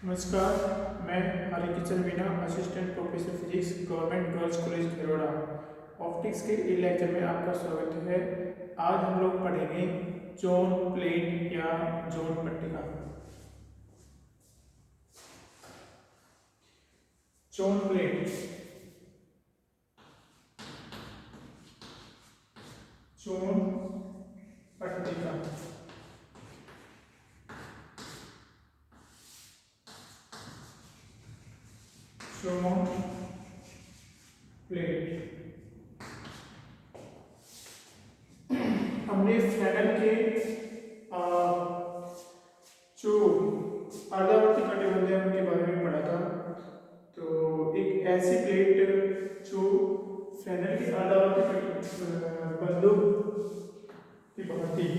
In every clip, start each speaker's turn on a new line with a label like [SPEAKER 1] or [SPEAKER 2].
[SPEAKER 1] नमस्कार। मैं Hari Kishan Meena, assistant professor physics, government girls college Khiroda. Optics के ई लेक्चर में आपका स्वागत है। आज हम लोग पढ़ेंगे जोन प्लेट या जोन पट्टिका। जोन प्लेट, जोन पट्टिका, जोन प्लेट। हमने फ्लैनेल के आ, जो अर्धावर्ती कटिबंध है उनके बारे में पढ़ा था। तो एक ऐसी प्लेट जो फ्लैनेल के अर्धावर्ती बंधों की भांति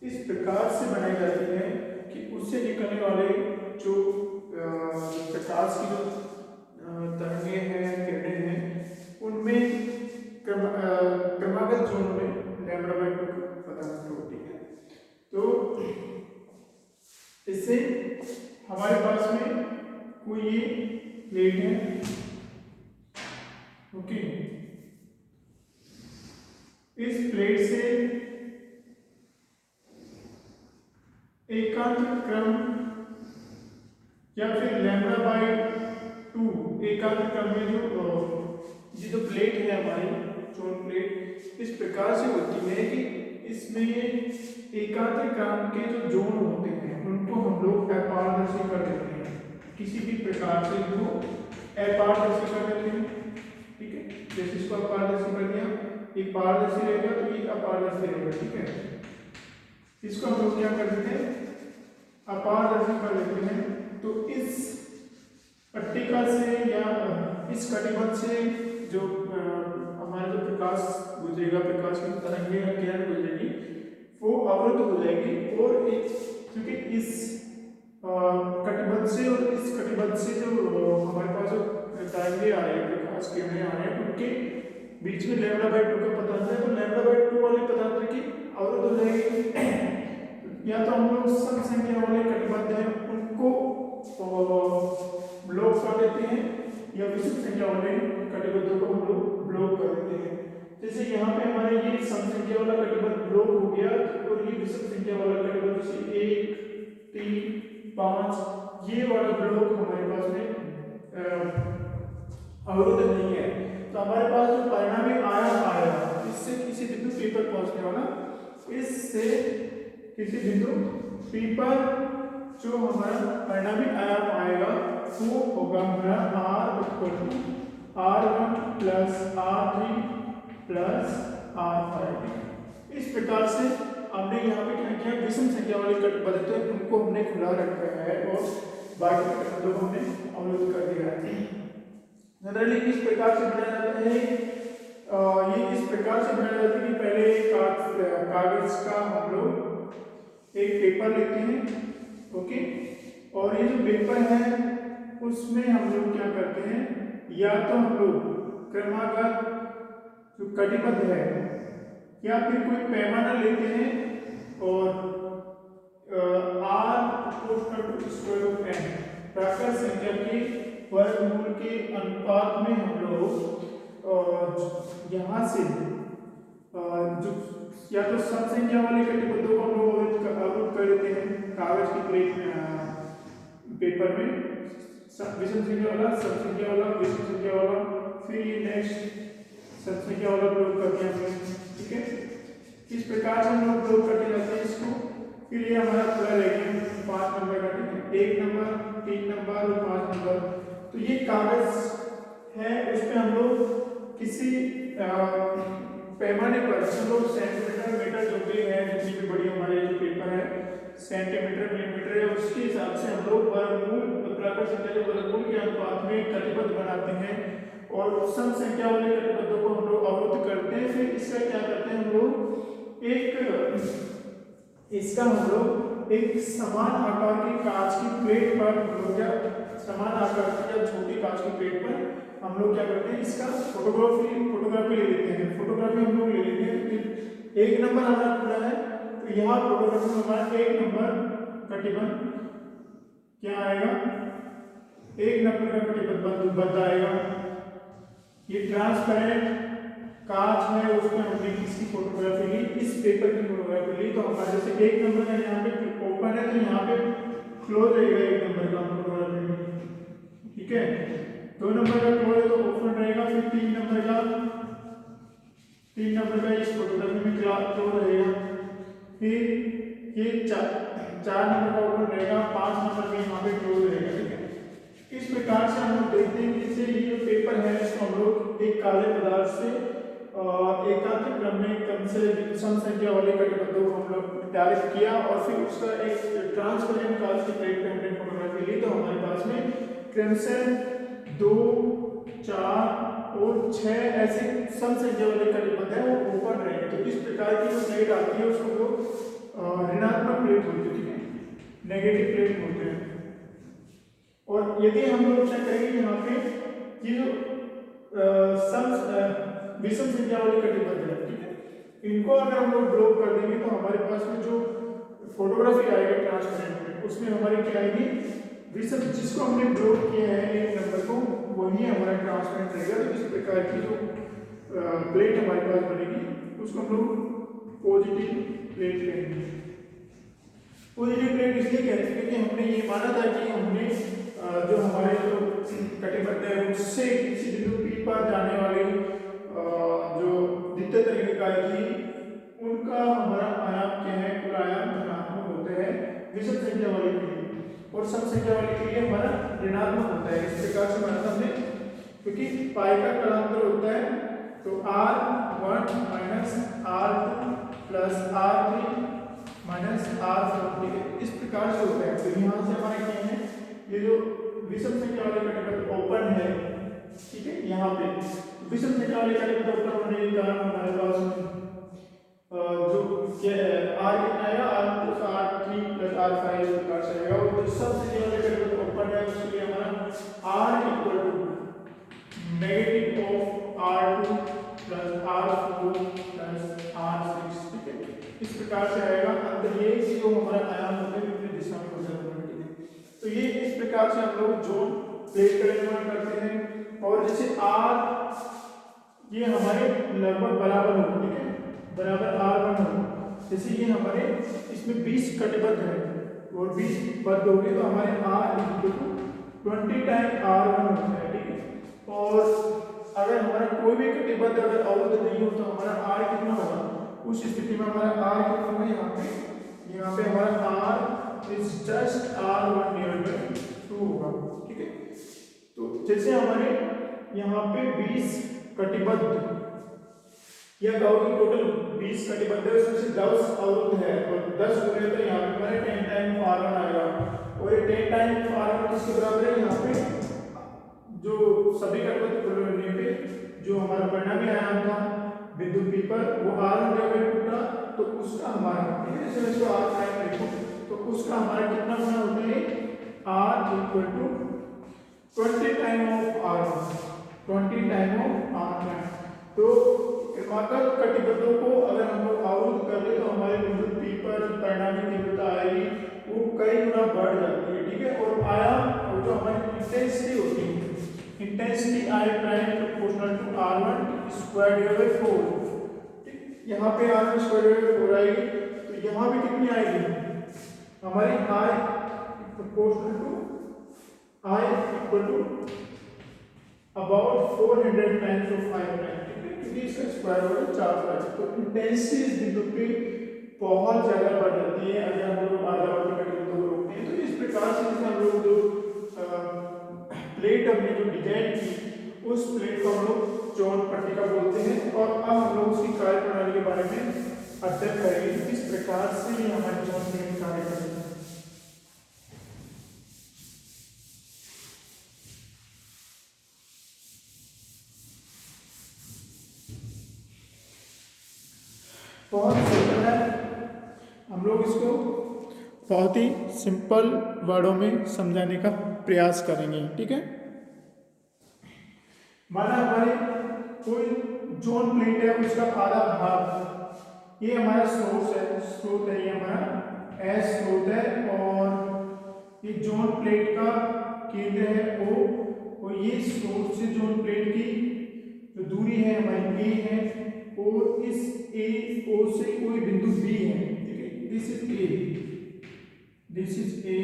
[SPEAKER 1] इस प्रकार से बनाई जाती है कि उससे निकलने वाले जो प्रकाश की जो तरंगे हैं, किरणें हैं, उनमें क्रमागत जोन में लैम्ब्डा बाय 2 पदार्थ होती है। तो इससे हमारे पास में कोई ये प्लेट है, ओके। इस प्लेट से एकांत क्रम या फिर लैम्ब्डा बाय 2 एकांत क्रम में जो प्लेट है हमारी जोन प्लेट इस प्रकार से होती है कि इसमें एकांत क्रम के जो जोन होते हैं उनको हम लोग अपारदर्शी कर देते हैं, किसी भी प्रकार से इनको अपारदर्शी कर देते हैं। ठीक है, जैसे इसको अपारदर्शी कर दिया, ये पारदर्शी रहेगा तो ये अपारदर्शी रहेगा। ठीक है, इसको हम लोग क्या कर देते हैं, अपारदर्शी कर देते हैं। तो इस पट्टिका से या इस कटिबंध से जो हमारा जो प्रकाश गुजरेगा, प्रकाश की तरंगे या किरण गुजरेगी, वो अवरुद्ध हो जाएगी। और एक क्योंकि इस कटिबंध से और इस कटिबंध से जो हमारे पास जो तरंगे आ रहे हैं, प्रकाश किरणें आ रहे हैं, उनके बीच में लैम्ब्डा बाय 2 का पदार्थ है, तो लैम्ब्डा बाय 2 वाले पदार्थ की अवरुद्ध हो जाएगी। या तो हम लोग सम संख्या वाले कटिबंध हैं उनको ब्लॉक कर देते हैं, या विषम संख्या वाले कटिबंधों को हम लोग ब्लॉक कर देते हैं। जैसे यहाँ पे हमारे ये सम संख्या वाला कटिबंध ब्लॉक हो गया, और ये विषम संख्या वाला कटिबंध जैसे 1, 3, 5 ये वाला ब्लॉक हमारे पास में अवरुद्ध नहीं है। तो हमारे पास जो परिणामी आयाम आएगा, इससे किसी बिंदु P पर पहुंचने वाला, इससे किसी बिंदु P पर जो हमारा परिणामी आयाम आएगा वो होगा हमारा R equal to R1 plus R3 plus R5। इस प्रकार से हमने यहाँ पे क्या किया, विषम संख्या वाले कटिबंध थे उनको हमने खुला रखा है और बाकी कटिबंधों को हमने अवरुद्ध कर दिया है। जनरली किस प्रकार से बनाया जाता है, ये इस प्रकार से बनाया जाता है कि पहले कागज का हम लोग एक पेपर लेते हैं, ओके। और ये जो पेपर है उसमें हम लोग क्या करते हैं, या तो हम लोग क्रमागत जो कटिबंध है या फिर कोई पैमाना लेते हैं और R = n प्राकृत संख्या के वर्गमूल के अनुपात में हम लोग यहाँ से जो या तो सम संख्या वाले कटिबंधों को हम लोग अवरुद्ध कर देते हैं कागज की प्लेट पेपर में, विषम संख्या वाला, सम संख्या वाला, विषम संख्या वाला, फिर ये नेक्स्ट सम संख्या वाला ब्लॉक कर दिया हमने। ठीक है, इस प्रकार से हम लोग ब्लॉक करते जाते हैं इसको। फिर ये हमारा पूरा रह गया 5 नंबर का, ठीक है, 1 नंबर, 3 नंबर और 5 नंबर। तो ये कागज है, उस पर हम लोग किसी पैमाने पर हम लोग सेंटीमीटर, मीटर जो भी है, जितनी भी बड़ी हमारे जो पेपर है सेंटीमीटर, मिलीमीटर है, उसके हिसाब से हम लोग वर्गमूल प्राकृत संख्या के वर्गमूल के अनुपात में कटिबंध बनाते हैं और सम संख्या वाले कटिबंधों को हम लोग अवरुद्ध करते हैं। फिर इसका क्या करते हैं हम लोग, इसका हम लोग एक समान आकार की कांच की प्लेट पर हम लोग क्या, समान आकार की या छोटी कांच की प्लेट पर हम लोग क्या करते हैं, इसका फोटोग्राफी ले लेते हैं। फोटोग्राफी हम लोग ले लेते हैं, फिर 1 नंबर हमारा खुला है तो यहाँ फोटोग्राफी में हमारा 1 नंबर कटिबंध क्या आएगा, 1 नंबर का कटिबद्ध बद्ध आएगा। ये ट्रांसपेरेंट कांच है, उसमें हमने किसकी फोटोग्राफी ली, इस पेपर की फोटोग्राफी ली, तो हमारे जैसे 1 नंबर का यहाँ पे ओपन है तो यहाँ पे क्लोज रहेगा 1 नंबर का फोटोग्राफी में, ठीक है। 2 नंबर का क्लोज है तो ओपन रहेगा, फिर 3 नंबर का इस फोटोग्राफी में क्लोज रहेगा, फिर ये 4 नंबर का ओपन रहेगा, 5 नंबर का यहाँ पे क्लोज रहेगा, ठीक है। इस प्रकार से हम लोग देखते हैं कि जैसे ये जो पेपर है इसको हम लोग एक काले पदार्थ से एकांत क्रम में कम से सम संख्या वाले कटिबद्धों को हम लोग तैयार किया और फिर उसका एक ट्रांसपेरेंट कांच की प्लेट पे हमने फोटोग्राफी ली, तो हमारे पास में क्रमशः 2, 4 और 6 ऐसे सम संख्या वाले कटिबद्ध है वो ओपन रहेंगे। तो इस प्रकार की जो प्लेट आती है उसको लोग ऋणात्मक प्लेट बोलते हैं, ठीक है, नेगेटिव प्लेट बोलते हैं। और यदि हम लोग चेक करेंगे यहाँ पे ये जो विषम संख्या वाली कटिबद्ध है, ठीक है, इनको अगर हम लोग ब्लॉक कर देंगे तो हमारे पास में जो फोटोग्राफी आएगा ट्रांसपेरेंट में उसमें हमारी क्या आएगी, विषम, जिसको हमने ब्लॉक किया है 1 नंबर को वही हमारा ट्रांसपेरेंट रहेगा। तो इस प्रकार की जो प्लेट हमारे पास बनेगी उसको हम लोग पॉजिटिव प्लेट कहेंगे। पॉजिटिव प्लेट इसलिए कहते हैं क्योंकि हमने ये माना था कि हमने जो हमारे जो कटिबद्ध है उससे किसी बिंदु P पर जाने वाली जो द्वितीय तरीके की उनका हमारा आयाम क्या है, कुल आयाम धनात्मक होते हैं विषम संख्या वाली के लिए, और सम संख्या वाली के लिए हमारा ऋणात्मक होता है। इस प्रकार से माना हमने, क्योंकि पाई का कलांतर होता है तो r1 minus r2 plus r3 minus r4, ठीक है, इस प्रकार से होता है। तो यहाँ से हमारे क्या है, ये जो विषम संख्या वाले कटिबद्ध ओपन है, ठीक है, यहाँ पे विषम संख्या वाले कटिबद्ध ओपन होने के कारण हमारे पास जो क्या है r कितना आएगा, r plus r3 plus r5 इस प्रकार से आएगा। और जो सब संख्या वाले कटिबद्ध ओपन है उसके लिए हमारा r equal to negative of r2 plus r4 plus r6, ठीक है, इस प्रकार से आएगा। अंदर ये जो हमारा आयाम होता है विपरीत दिशा में होता है, ठीक है। तो ये इस प्रकार से हम लोग जोन प्लेट का निर्माण करते हैं। और जैसे r ये हमारे लगभग बराबर हो, ठीक है, बराबर r1 हो, जैसे ये हमारे इसमें 20 कटिबद्ध है और 20 बद्ध हो गए तो हमारे r equal to 20 time r1 होता है, ठीक है। और अगर हमारा कोई भी कटिबद्ध अगर अवरुद्ध नहीं हो तो हमारा r कितना होगा, उस स्थिति में हमारा r कितना होगा, यहाँ पे हमारा r is just r1 divide by 2 होगा, ठीक है। तो जैसे हमारे यहाँ पे 20 कटिबद्ध या कहो कि टोटल 20 कटिबद्ध है उसमें से 10 अवरुद्ध है और 10 हो गए तो यहाँ पे हमारे 10 टाइम r1 आएगा। और ये 10 टाइम r1 किसके बराबर है, यहाँ पे जो सभी कटिबद्ध खुले होने पे जो हमारा परिणामी आयाम था बिंदु P पर वो r1 डिवाइड टूटा, तो उसका हमारा, ठीक है, जैसे इसको r प्राइम लिखो तो उसका हमारा कितना गुना होता है, r equal to 20 time of r1, 20 time of r1। तो क्रमागत कटिबद्धों को अगर हम लोग अवरुद्ध कर ले तो हमारे बिंदु P पर परिणामी तीव्रता आएगी वो कई गुना बढ़ जाती है, ठीक है। और आयाम और जो हमारी इंटेंसिटी होती है, intensity I prime proportional to r1 square divide by 4, ठीक, यहाँ पे r1 स्क्वायर डिवाइड बाय 4 आएगी तो यहाँ भी कितनी आएगी हमारी I proportional to I equal to about 400 times of I prime, क्योंकि इसका स्क्वायर होगा 4 तो इंटेंसिटी इस बिंदु पे बहुत ज्यादा बढ़ जाती है अगर हम लोग आधारवर्ती कटिबद्धों को रोकते हैं। तो इस प्रकार से जैसे हम लोग जो प्लेट हमने जो डिजाइन की उस प्लेट को हम लोग चौन पट्टिका बोलते हैं। और अब हम लोग उसकी कार्य प्रणाली के बारे में अध्ययन करेंगे कि किस प्रकार से ये हमारी चौन प्लेट कार्य करती है। बहुत सिंपल है, हम लोग इसको बहुत ही सिंपल वर्डों में समझाने का प्रयास करेंगे, ठीक है। माना हमारे कोई जोन प्लेट है उसका आधा भाग, ये हमारा स्रोत है ये हमारा S स्रोत है और ये जोन प्लेट का केंद्र है O, और ये स्रोत से जोन प्लेट की जो दूरी है हमारी A है, और इस A O से कोई बिंदु B है, ठीक है, this is A, this is A,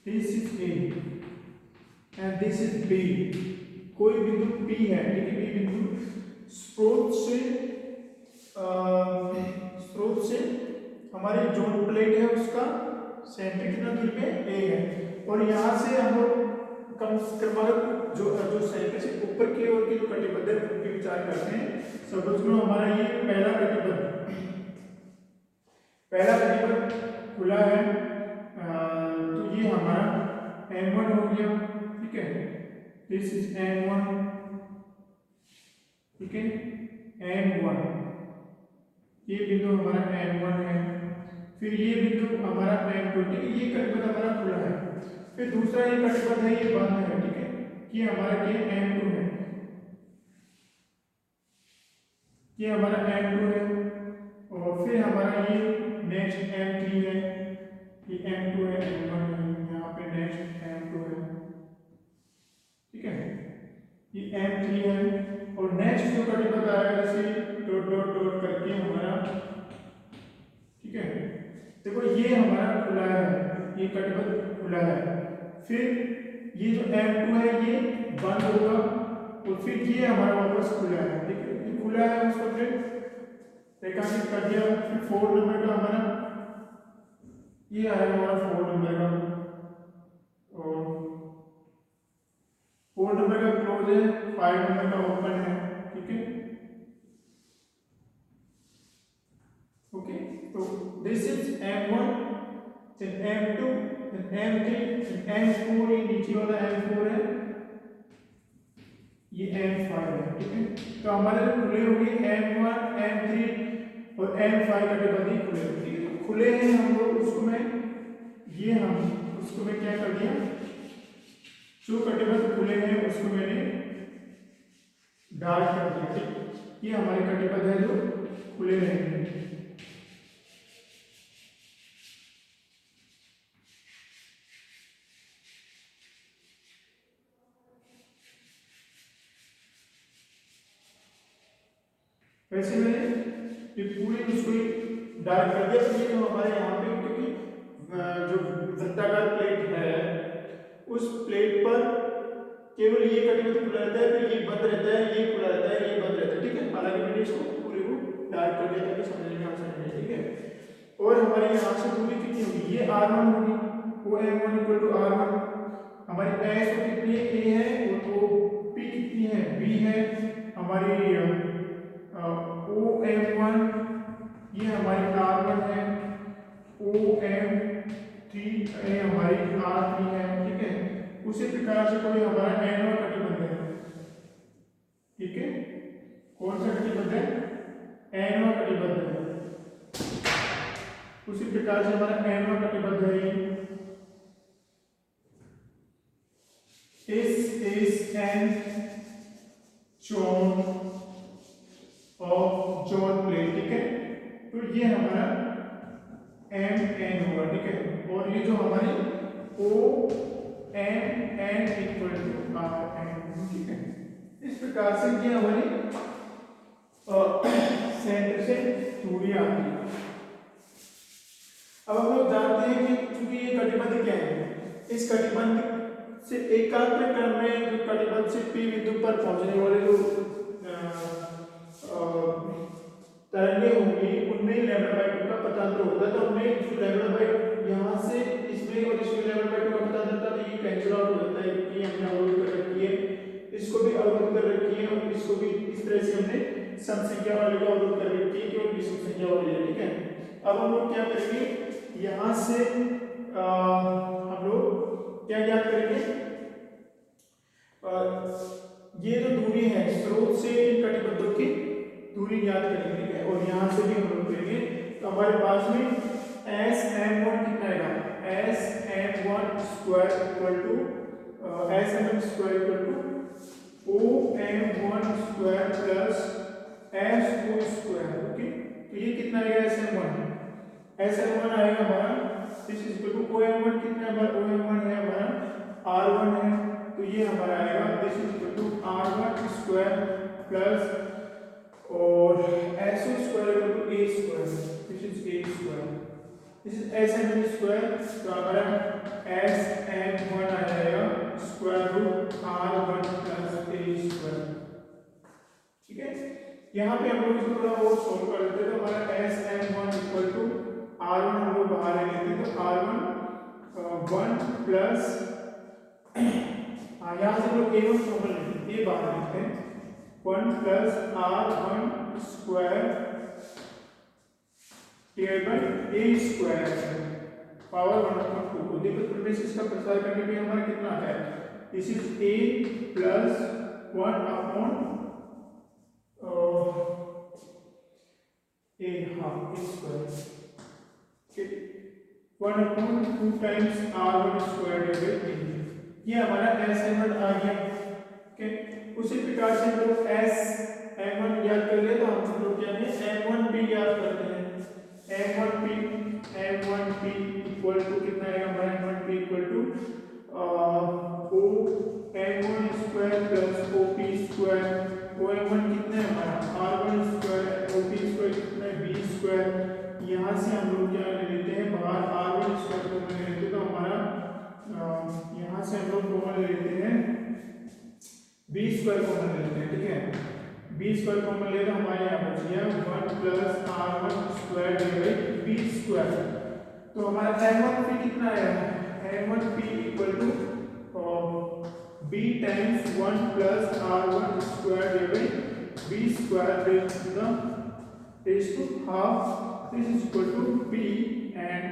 [SPEAKER 1] this is A and this is B, कोई बिंदु P है, ठीक है, B बिंदु स्रोत से हमारी जोन प्लेट है उसका सेंटर कितना दूरी पे A है, और यहाँ से हम लोग क्रमागत जो सेंटर से ऊपर की ओर की जो कटिबद्ध है उनके विचार करते हैं। सपोज करो हमारा ये पहला कटिबद्ध खुला है, तो ये हमारा M1 हो गया, ठीक है, दिस इज M1, ठीक है, M1, ये बिंदु हमारा M1 है, फिर ये बिंदु हमारा M2, ठीक है, ये कटिबद्ध हमारा खुला है। फिर दूसरा ये कटिबद्ध है, ये बंद है, ठीक है, ये हमारा क्या M2 है, ये हमारा M2 है, और फिर हमारा ये नेक्स्ट M3 है, ये M2 है, M1 है, यहाँ पे नेक्स्ट M2 है, ठीक है, ये M3 है, और नेक्स्ट जो कटिबद्ध आएगा जैसे डॉट डॉट डॉट करके हमारा, ठीक है, देखो ये हमारा खुला है, ये कटिबद्ध खुला है, फिर ये जो M2 है ये बंद होगा, और फिर ये हमारा वापस खुला है, ठीक है, ये खुला है, उसको फिर रेखांकित कर दिया। फिर 4 नंबर का हमारा ये आएगा हमारा 4 नंबर का, और 4 नंबर का क्लोज है, 5 नंबर का ओपन है, ठीक है, ओके, तो this is M1, then M2, then M3, then M4, ये नीचे वाला M4 है, ये M5 है, ठीक है, तो हमारे खुले हो गए M1, M3 और M5 कटिबद्ध खुले, ठीक है, तो खुले हैं हम लोग, उसको मैं क्या कर दिया, जो कटिबद्ध खुले हैं उसको मैंने डार्क कर दिया, ठीक, ये हमारे कटिबद्ध है जो खुले रहेंगे। वैसे मैंने ये पूरे उसको डार्क कर दिया, तो ये जो हमारे यहाँ पे, क्योंकि जो वृत्ताकार प्लेट है उस प्लेट पर केवल ये कटिबद्ध खुला रहता है, फिर ये बंद रहता है, ये खुला रहता है, ये बंद रहता है, ठीक है, हालांकि मैंने इसको पूरे को डार्क कर दिया ताकि समझने में आसानी रहे, ठीक है, और हमारे यहाँ से दूरी कितनी होगी, ये R1 होगी, वो M1 = R1, हमारी S कितनी है, A है, और वो P कितनी है, B है, हमारी OM1 ये हमारी R1 है, OM3 ये हमारी R3 है, ठीक है, उसी प्रकार से कोई हमारा N1 कटिबद्ध है, ठीक है, कौन सा कटिबद्ध है, N1 कटिबद्ध है, उसी प्रकार से हमारा N1 कटिबद्ध है, इस N zone of zone plate, ठीक है, तो ये हमारा MN होगा, ठीक है, और ये जो हमारी OMN = RN, ठीक है, इस प्रकार से ये हमारी सेंटर से दूरी आती है। अब हम लोग जानते हैं कि चूंकि ये कटिबद्ध क्या है, इस कटिबद्ध से एकांतर क्रम में जो कटिबद्ध से P बिंदु पर पहुंचने वाले जो तरंगें होंगी उनमें λ/2 का पथांतर होता है, तो हमने जो λ/2 यहाँ से इसमें और इसमें λ/2 का पथांतर था, तो ये कैंसिल आउट हो जाता है, कि हमने अवरोध कर रखी है, इसको भी अवरोध कर रखी है, और इसको भी इस तरह से हमने सम संख्या वाले को अवरोध कर रखी है, केवल विषम संख्या वाली है, ठीक है। अब हम लोग क्या करेंगे, यहाँ से हम लोग क्या ज्ञात करेंगे, ये जो दूरी है स्रोत से कटिबद्धों की दूरी ज्ञात करेंगे, ठीक है, और यहाँ से भी हम लोग करेंगे, तो हमारे पास में SM1 कितना आएगा, SM1² = OM1² + SO², ओके, तो ये कितना आएगा SM1 आएगा हमारा this is equal to OM1 कितना है हमारा OM1 है हमारा R1 है, तो ये हमारा आएगा this is equal to R1 square plus और SO square equal to A square, this is A square, this is SN square, तो हमारा SN1 आ जाएगा square root R1 plus A square. ठीक है, यहाँ पे हम लोग इसको थोड़ा और सॉल्व कर लेते हैं, तो हमारा SN1 इक्वल टू R1 हम लोग बाहर ले लेते हैं, तो R1 1 प्लस यहाँ से हम लोग A1 कॉमन लेते हैं, ये बाहर लेते हैं 1 plus R1 square divide bye A square power 1/2। देखो प्रीवियस इसका प्रसार करने पे हमारा कितना आता है, this is A plus 1 upon A half A square, ठीक 1 upon 2 times R1 square divide bye A, ये हमारा SN1 आ गया। ओके, उसी प्रकार से हम लोग SN1 याद कर ले तो हम लोग क्या है M1P याद करते हैं, M1P इक्वल टू कितना आएगा हमारा M1P equal to O M1 square plus OP square, OM1 कितना है हमारा R1 स्क्वायर, OP स्क्वायर कितना है B स्क्वायर, यहाँ से हम लोग क्या ले लेते हैं बाहर R1 स्क्वायर को ले लेते हैं, तो हमारा यहाँ से हम लोग कॉमन ले लेते हैं B स्क्वायर कॉमन ले लेते हैं। ठीक है, B स्क्वायर कॉमन ले तो हमारे यहाँ बच गया 1 plus R1 square divide B स्क्वायर, तो हमारा M1P कितना है M1P equal to B times 1 plus R1 square divide B square raise to half, this is equal to B and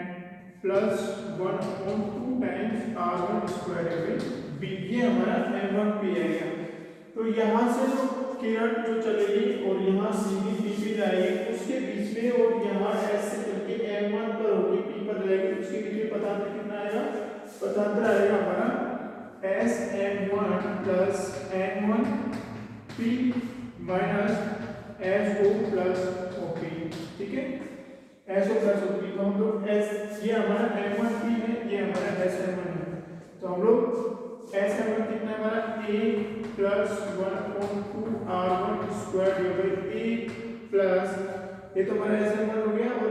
[SPEAKER 1] plus 1 upon 2 times R1 square divide B, ये हमारा M1P आएगा। तो यहाँ से जो किरण जो चलेगी और यहाँ सीधी P पे जाएगी, उसके बीच में और यहाँ S से चल के M1 पर होगी P पर जाएगी, उसके बीच में पदार्थ कितना आएगा, पदार्थ आएगा हमारा SN1 plus N1P minus SO plus OP। ठीक है, SO प्लस OP, तो हम लोग S ये हमारा M1P है, ये हमारा SN1 है, तो हम लोग SN1 कितना है हमारा A plus 1/2 R1 square divide A plus, ये तो हमारा SN1 हो गया, और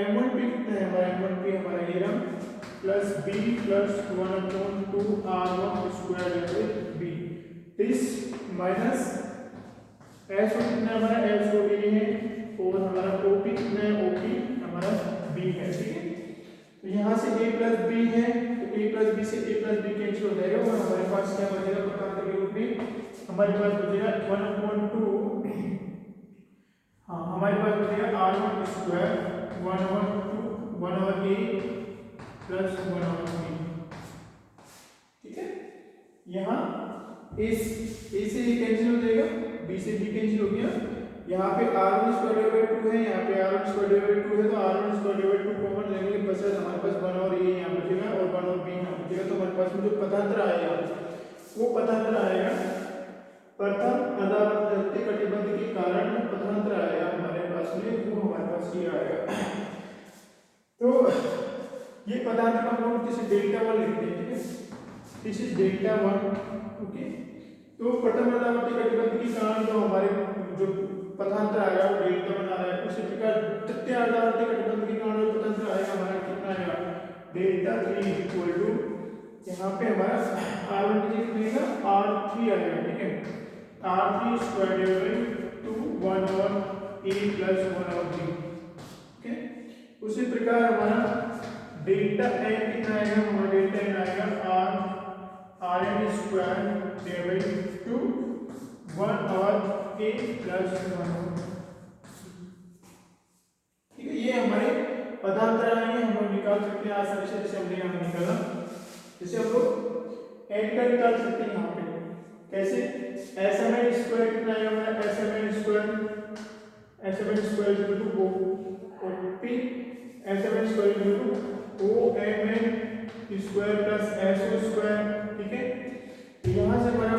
[SPEAKER 1] M1P कितना है हमारा M1P हमारा ये रहा plus B plus 1/2 R1 square divide B, this minus SO कितना है हमारा SO ये है, और हमारा OP कितना है OP हमारा B है। ठीक है, तो यहाँ से A प्लस B है, तो A प्लस B से A प्लस B कैंसिल हो जाएगा, और हमारे पास क्या बचेगा पदार्थ के रूप में हमारे पास बचेगा 1/2, हाँ हमारे पास बचेगा R1 square 1/2 1/A plus 1/B। ठीक है, यहाँ A से A कैंसिल हो जाएगा, B से B कैंसिल हो गया, यहाँ पे R1 स्क्वायर डिवाइड 2 है, यहाँ पे R1 स्क्वायर डिवाइड 2 है, तो R1 स्क्वायर डिवाइड 2 कॉमन लेंगे, बचा हमारे पास 1 और A यहाँ बचेगा और 1 और B यहाँ बचेगा, तो हमारे पास में जो पदार्थ आएगा वो पदार्थ आएगा प्रथम अदावर्ती कटिबंध के कारण पदार्थ आएगा हमारे पास में, वो हमारे पास ये आएगा। तो ये पदार्थ का हम लोग जैसे डेल्टा 1 लिखते हैं, ठीक है, दिस इज डेल्टा 1। ओके, तो प्रथम अदावर्ती कटिबंध के कारण जो हमारे जो पदार्थ आएगा वो डेल्टा 1 आ रहा है, उसी प्रकार तृतीय अदावर्ती कटिबंध के कारण जो पदार्थ आएगा हमारा कितना आएगा डेल्टा 3 इक्वल टू, यहाँ पे हमारा R1 कितना R3 आएगा। ठीक है, R3 स्क्वायर डिवाइड 2 1 और A प्लस 1 और B। ओके, उसी प्रकार हमारा डेल्टा n कितना आएगा, हमारा डेल्टा n आएगा Rn स्क्वायर डिवाइड 2 1 और A प्लस 1। ठीक है, ये हमारे पदार्थ आएंगे, हम लोग निकाल सकते हैं आसानी से, जैसे हमने यहाँ निकाला, जैसे हम लोग n का निकाल सकते हैं यहाँ पे कैसे, SMN स्क्वायर कितना आएगा हमारा SMN square equal to OP, SMN square equal to OMN square plus SO square. ठीक है, तो यहाँ से हमारा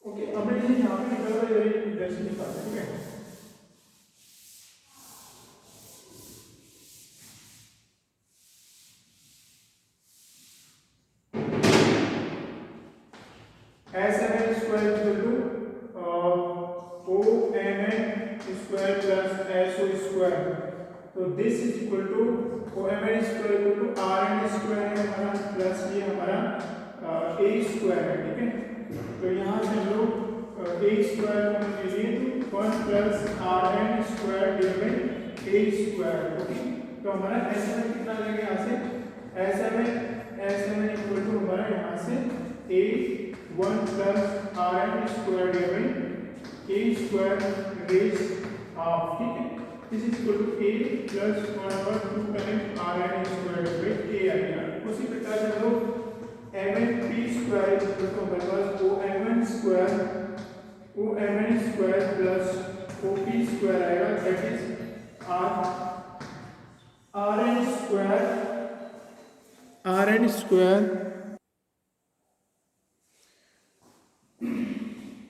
[SPEAKER 1] ओके, अब मैं यहाँ पे निकाल रहा हूँ, इधर से निकाल, ठीक है। S M N square equal to O M N square plus S O square. तो this is equal to O M N square equal to R N square है हमारा प्लस ये हमारा ए स्क्वायर है, ठीक है। तो यहाँ से हम लोग ए स्क्वायर को ले लिए तो 1 plus R N square divide A square, okay. तो हमारा एस एम एन कितना लगेगा यहाँ से S M N equal to हमारा यहाँ से A 1 plus R N square divide A square raise half, ठीक है। This is equal to a plus 1/2 times rn square divide a आएगा। उसी प्रकार से हम लोग mn स्क्वायर इक्वल टू हमारे पास omn square plus op square आएगा, दैट इज rn स्क्वायर।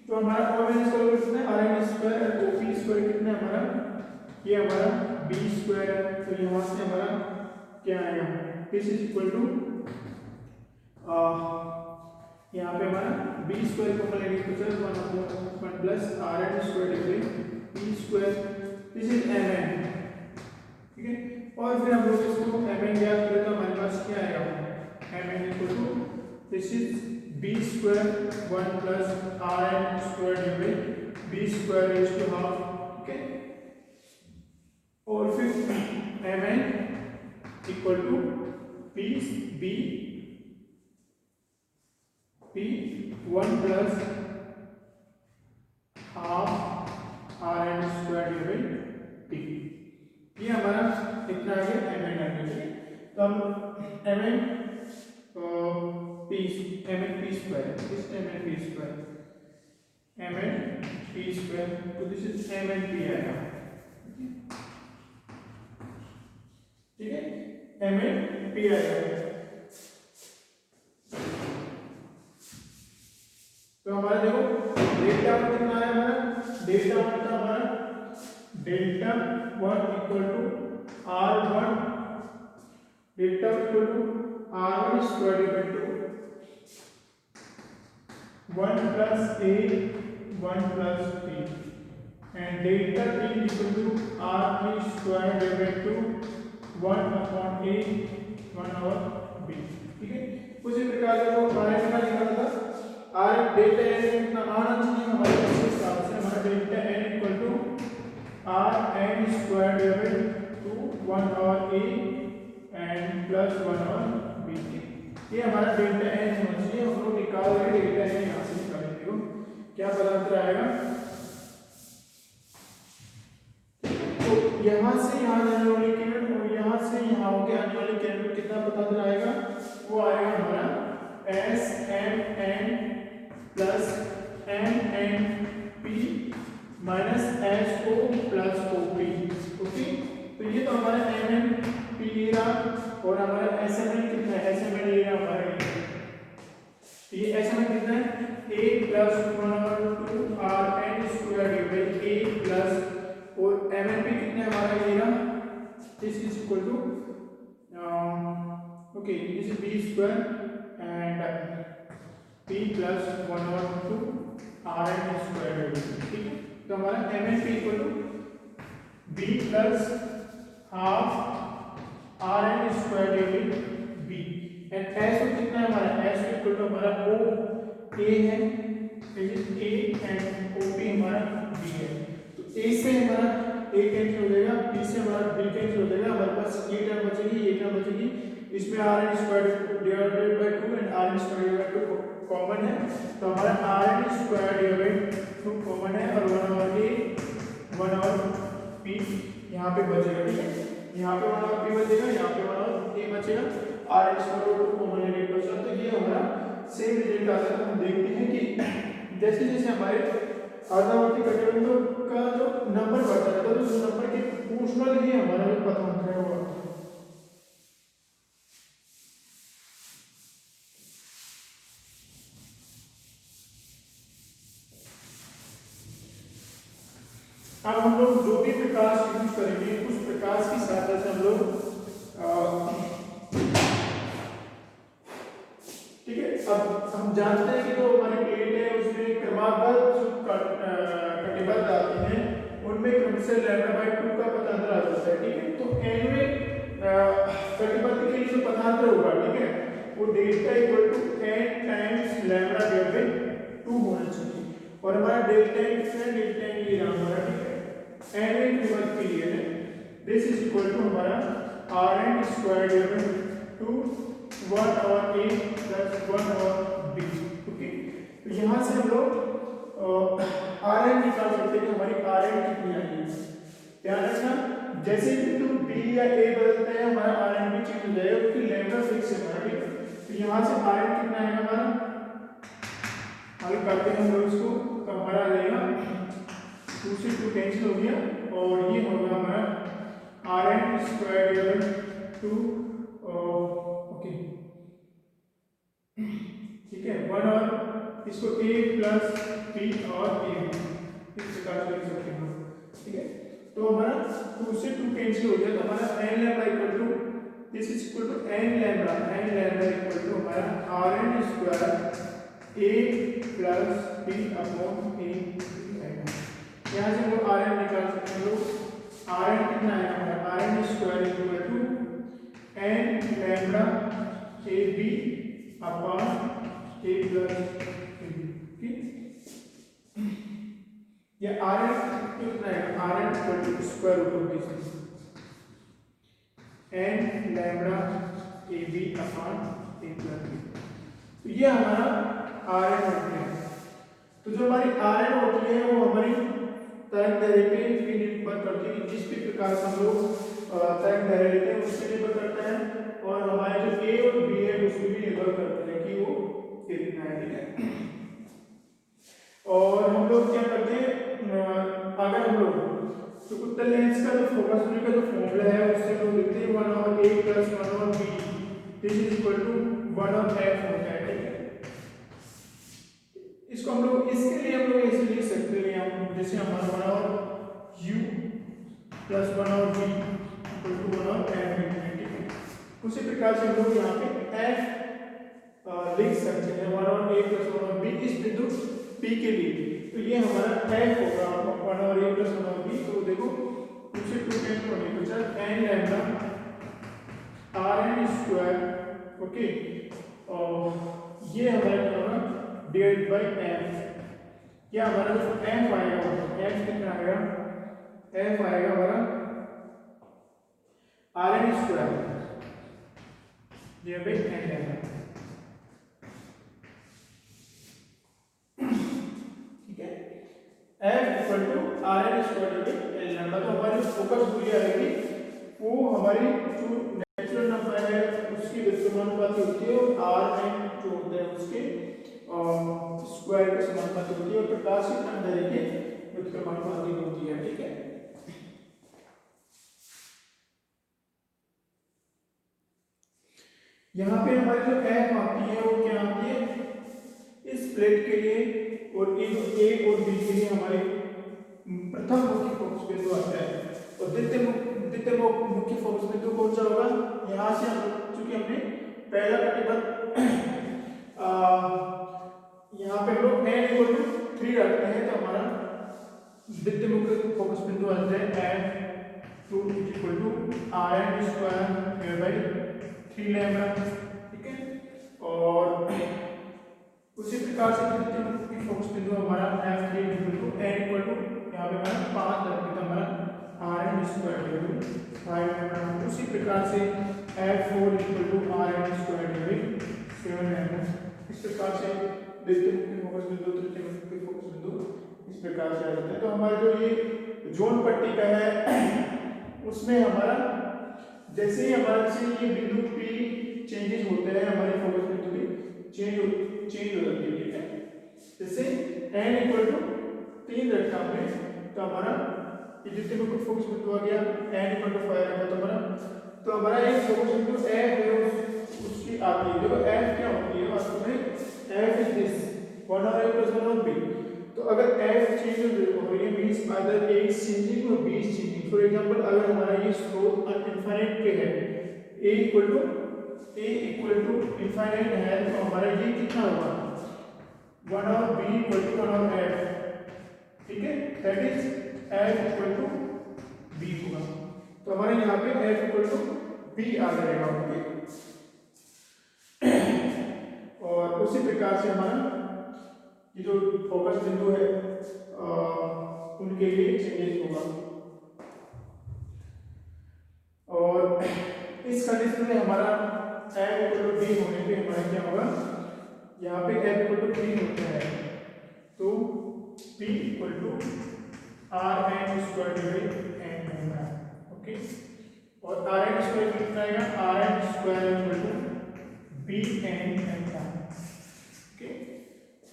[SPEAKER 1] तो हमारा omn स्क्वायर कितना है rn स्क्वायर और op स्क्वायर कितना है हमारा ये हमारा b स्क्वायर है। तो यहाँ से हमारा क्या आएगा, दिस इज इक्वल टू यहाँ पे हमारा b स्क्वायर को अपन लेंगे तो sir 1 plus R N square divide b square, this is M N, ठीक है। और फिर हम लोग इसको एम एन ज्ञात करें तो हमारे पास क्या आएगा M N equal to this is b square 1 plus R N square divide b square raise to half, ठीक है। और फिर M N equal to P 1 plus half R N square divide P, ये हमारा कितना आ गया एम एन आ गया। तो हम एम एन पी स्क्वायर तो this is M N P आएगा, ठीक है। एम एन पी आएगा। तो हमारा देखो डेल्टा वन कितना है हमारा डेल्टा वन का हमारा delta one equal to R one delta equal to R one square divide to 1 plus A 1 plus B and delta three equal to R three square divide to 1 upon A 1 और B, ठीक है। उसी प्रकार से वो are N का निकाला था आर डेल्टा एन कितना आना चाहिए हमारे पास इस हिसाब से हमारा delta N equal to R N square divide to 1 और ए एंड प्लस 1 और बी, ये हमारा डेल्टा एन होना चाहिए। हम लोग निकाल रहे डेल्टा एन यहाँ से निकालेंगे, देखो क्या पदार्थ आएगा। तो यहाँ से यहाँ जाने वाली किरण और यहाँ से यहाँ होके आने वाली किरण में कितना पदार्थ आएगा, वो आएगा हमारा S M N plus M N P minus S O plus O P, okay. तो ये तो हमारा एम एन पी रहा और हमारा एस एम एन कितना है, एस एम एन ये रहा हमारा, ये एस एम एन कितना है A plus 1/2 R N square divide A plus और एम एन पी कितना है हमारा ये रहा, this is equal to okay this is B square and p plus 1/2 R N square, ठीक है। तो हमारा M N P equal to B plus half R N square divide B and S कितना है हमारा एस इक्वल टू हमारा ओ ए है, A and O P हमारा बी है। तो ए से हमारा ए कैंसिल हो जाएगा, बी से हमारा बी कैंसिल हो जाएगा, हमारे पास ये टर्म बचेगी, ये टर्म बचेगी, इसमें R N square divided by 2 and R N square divided by 2 common है। तो हमारा R N square divided 2 common है और 1 और ए 1 और पी यहाँ पे बचेगा, ठीक है। यहाँ पे 1 और पी बचेगा, यहाँ पे 1 और ए बचेगा, आर एन स्क्वायर 2 कॉमन है नहीं बचा। तो ये हमारा सेम रिजल्ट आता है। हम देखते हैं कि जैसे जैसे हमारे अर्धावर्ती कटिबंधों का जो नंबर बढ़ता है तो उस नंबर के प्रोपोर्शनल ही हमारा जो पदार्थ है वो अब हम लोग जो भी प्रकाश यूज करेंगे उस प्रकाश की सहायता से हम लोग ठीक है अब हम जानते हैं कि जो हमारी प्लेट है उसमें क्रमागत जो कटिबद्ध आते हैं उनमें क्रमशः λ/2 का पथांतर आ जाता है, ठीक है। तो nवें कटिबद्ध के लिए जो पथांतर होगा, ठीक है, वो delta equal to n times λ/2 होना चाहिए। और हमारा डेल्टा n कितना है, डेल्टा n ये रहा हमारा, ठीक है। nवें कटिबद्ध के लिए है दिस इज इक्वल टू हमारा Rn square divided to 1/a plus 1/b, okay. तो यहाँ से हम लोग Rn निकाल सकते हैं कि हमारी Rn कितनी आएगी। ध्यान रखना, जैसे ही बिंदु b या a बदलते हैं हमारा Rn भी चेंज हो जाएगा क्योंकि लैम्डा फिक्स है हमारा, ठीक है। तो यहाँ से Rn कितना आएगा हमारा, हल करते हैं हम लोग इसको, तो हमारा आ जाएगा 2 से 2 कैंसिल हो गया और ये होगा हमारा Rn square divided to, okay, ठीक है, 1 और इसको a प्लस b और a इस प्रकार से लिख सकते हैं, ठीक है। तो हमारा 2 से 2 कैंसिल हो गया, तो हमारा n lambda equal to this is equal to n lambda equal to हमारा Rn square a plus b upon a आएगा। यहाँ से हम लोग Rn निकाल सकते हैं, लोग Rn कितना आएगा हमारा, Rn square equal to n lambda a b upon a plus b, या Rn कितना आएगा, Rn equal to square root of b n lambda a b upon a plus b। तो ये हमारा Rn होती है। तो जो हमारी Rn होती है वो हमारी तरंग दैर्ध्य पे भी निर्भर करती है, जिस भी प्रकार से हम लोग तरंग दैर्ध्य लेते हैं उससे निर्भर करता है, और हमारे जो a और b है उसमें भी निर्भर करता है कि वो कितना है, ठीक है। और हम लोग क्या करते हैं, अगर हम लोग तो उत्तल लेंस का जो फोकस दूरी का जो फॉर्मूला है उससे हम लोग लिखते हैं 1/a plus 1/b this is equal to 1/f होता है, ठीक है। इसको हम लोग, इसके लिए हम लोग ऐसे लिख सकते हैं, हम जैसे हमारा 1/u plus 1/v equal to 1/f है, ठीक है। उसी प्रकार से हम लोग यहाँ पे f लिख सकते हैं 1/a प्लस 1/b इस बिंदु p के लिए, तो ये हमारा f होगा 1/a प्लस 1/b। तो देखो उसे 2 कैंसिल होने को चल n lambda Rn square, okay, और ये हमारा क्या होगा डिवाइड बाय f, क्या हमारा जो f आएगा, f कितना आएगा, f आएगा हमारा Rn square divide by n lambda, ठीक है। f equal to Rn square divide n lambda. तो हमारी फोकस दूरी आएगी वो हमारी जो नेचुरल नंबर है उसकी व्युत्क्रमानुपाती होती है, और Rn जो होता है उसके स्क्वायर के समानुपाती होती है, और प्रकाश की तरंग दैर्ध्य के व्युत्क्रमानुपाती होती है, ठीक है। यहाँ पे हमारी जो f आती है वो क्या आती है, इस प्लेट के लिए और a और b के लिए हमारे प्रथम मुख्य फोकस बिंदु आता है, और द्वितीय मुख्य फोकस बिंदु कौन सा होगा, यहाँ से हम चूंकि हमने पहला कटिबद्ध यहाँ पे हम लोग n इक्वल टू 3 रखते हैं, तो हमारा द्वितीय मुख्य फोकस बिंदु आता है f2 equal to Rn square by 3 lambda, ठीक है। और उसी प्रकार से द्वितीय मुख्य फोकस बिंदु हमारा f3 equal to n equal to यहाँ पे हमारा 5 रखते हैं हमारा Rn square equal to 5 lambda. उसी प्रकार से f4 equal to Rn square divide 7 lambda. इस प्रकार से द्वितीय मुख्य फोकस बिंदु तृतीय मुख्य फोकस बिंदु इस प्रकार से आ जाते हैं। तो हमारे जो ये जोन पट्टी का है उसमें हमारा जैसे ही हमारा ये बिंदु P चेंजेस होते हैं हमारे फोकस बिंदु भी चेंज हो जाती है, ठीक है। जैसे n इक्वल टू 3 रखा हमने, तो हमारा ये द्वितीय मुख्य फोकस बिंदु आ गया, n इक्वल टू 5 रखा, तो हमारा एक फोकस बिंदु f है उसकी आती है। देखो f क्या होती है वास्तव में, f is this 1/a plus 1/b। तो अगर f चेंज हो रही है means either a is changing और b is changing. For example अगर हमारा ये स्लोप इनफाइनाइट पे है a equal to a equal to infinite है तो हमारा ये कितना होगा 1 और b इक्वल टू 1 और f, ठीक है, that is f equal to b होगा। तो हमारे यहाँ पे f इक्वल टू b आ जाएगा, ओके। और उसी प्रकार से हमारा ये जो फोकस बिंदु है उनके लिए चेंजेस होगा। और इस कंडीशन में हमारा f इक्वल टू b होने पे हमारा क्या होगा, यहाँ पे f इक्वल टू b होता है तो p equal to r n square divide n होगा, ओके। और r n स्क्वायर कितना आएगा, r n square equal to b n lambda, okay.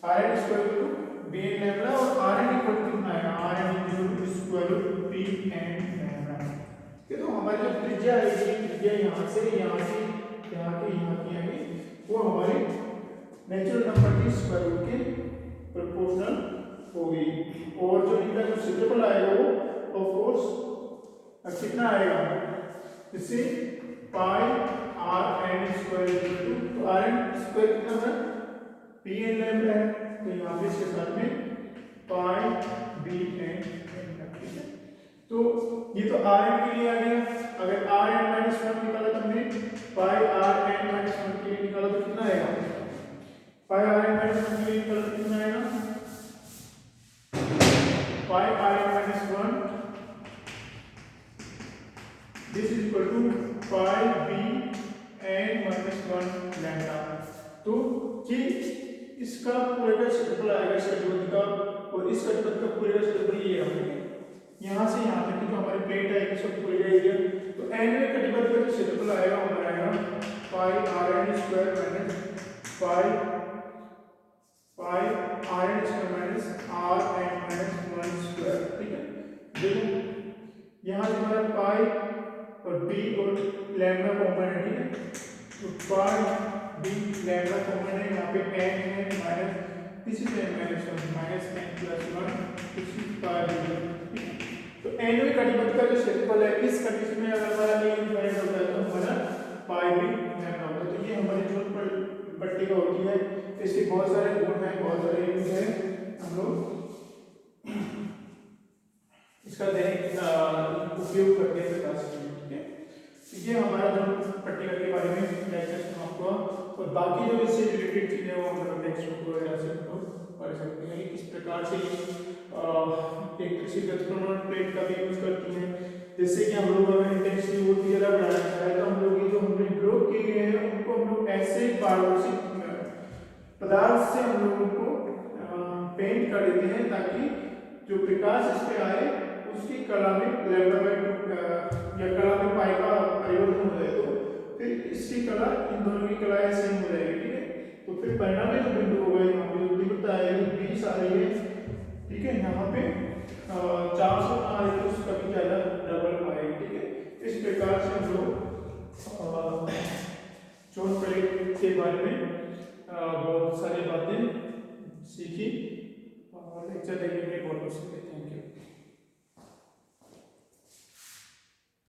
[SPEAKER 1] r n square equal to b n lambda और r n equal to कितना आएगा, r n equal to square root b n lambda. ये तो हमारी जो त्रिज्या है, त्रिज्या यहाँ से यहाँ की आगे वो हमारे नेचुरल नंबर की स्क्वायर रूट के प्रोपोर्शनल होगी। और जो इनका जो क्षेत्रफल आएगा वो ऑफ कोर्स कितना आएगा, इससे pi R N square equal to, तो आर एन स्क्वायर कितना है पी एन लैम्डा है, तो यहाँ पे इसके साथ में पाई बी एन लैम्डा, ठीक है। तो ये तो आर एन के लिए आ गया। अगर आर एन माइनस 1 निकाला तो हमने पाई आर एन माइनस 1 के लिए निकाला तो कितना आएगा, पाई आर एन माइनस 1 के लिए निकाला तो कितना आएगा, pi R N minus 1 this is equal to pi B N minus 1 lambda. तो ये इसका पूरे का क्षेत्रफल आएगा, इसका कटिबंध का, और इस कटिबंध का पूरे का क्षेत्रफल ये आएगा यहाँ से यहाँ तक की जो हमारी प्लेट है इसका पूरे का एरिया। तो एनवे कटिबंध का जो क्षेत्रफल आएगा हमारा आएगा pi R N square minus pi R N square minus R N minus 1 square, ठीक है। देखो यहाँ से हमारा पाई और बी और लैम्डा कॉमन है, ठीक है। तो पाई बी लैम्डा कॉमन है, यहाँ पे एन है minus this is N minus 1 minus N plus 1 this is pi B. तो एनवे कटिबंध का जो क्षेत्रफल है इस कंडीशन में अगर हमारा ये इनफाइनाइट होता है तो हमारा पाई बी लैम्डा होता है। तो ये हमारी जो पट्टिका होती है इसके बहुत सारे गुण हैं, बहुत सारे यूज है, हम लोग इसका दैनिक उपयोग करते हैं प्रकाश के लिए, ठीक है। तो ये हमारा जो पट्टिका के बारे में लेक्चर आपको, और बाकी जो इससे रिलेटेड चीजें वो हम लोग नेक्स्ट बुक वगैरह से हम लोग पढ़ सकते हैं किस प्रकार से एक कृषि गतिप्रमाण प्लेट का भी यूज करती हैं। जैसे कि हम लोग अगर इंटेंसिटी बहुत ज़्यादा बढ़ाना चाहे तो हम लोग ये जो हमने ब्लॉक किए गए हैं उनको हम लोग ऐसे पारदर्शी पदार्थ से हम लोग उनको पेंट कर देते हैं ताकि जो प्रकाश इस पे आए उसकी कला में लैम्डा बाय 2 या कला में पाई का परिवर्तन हो जाए तो फिर इसकी कला इन दोनों की कलाएं सेम हो जाएगी, ठीक है। तो फिर परिणामी जो बिंदु होगा यहाँ पे जो तीव्रता आएगी 20 आ रही है, ठीक है। यहाँ पे 400 आ रही है, उसका भी ज़्यादा डबल आएगी, ठीक है। इस प्रकार से हम लोग चोन प्लेट के बारे में बहुत सारी बातें सीखी और लेक्चर देखने में बहुत कुछ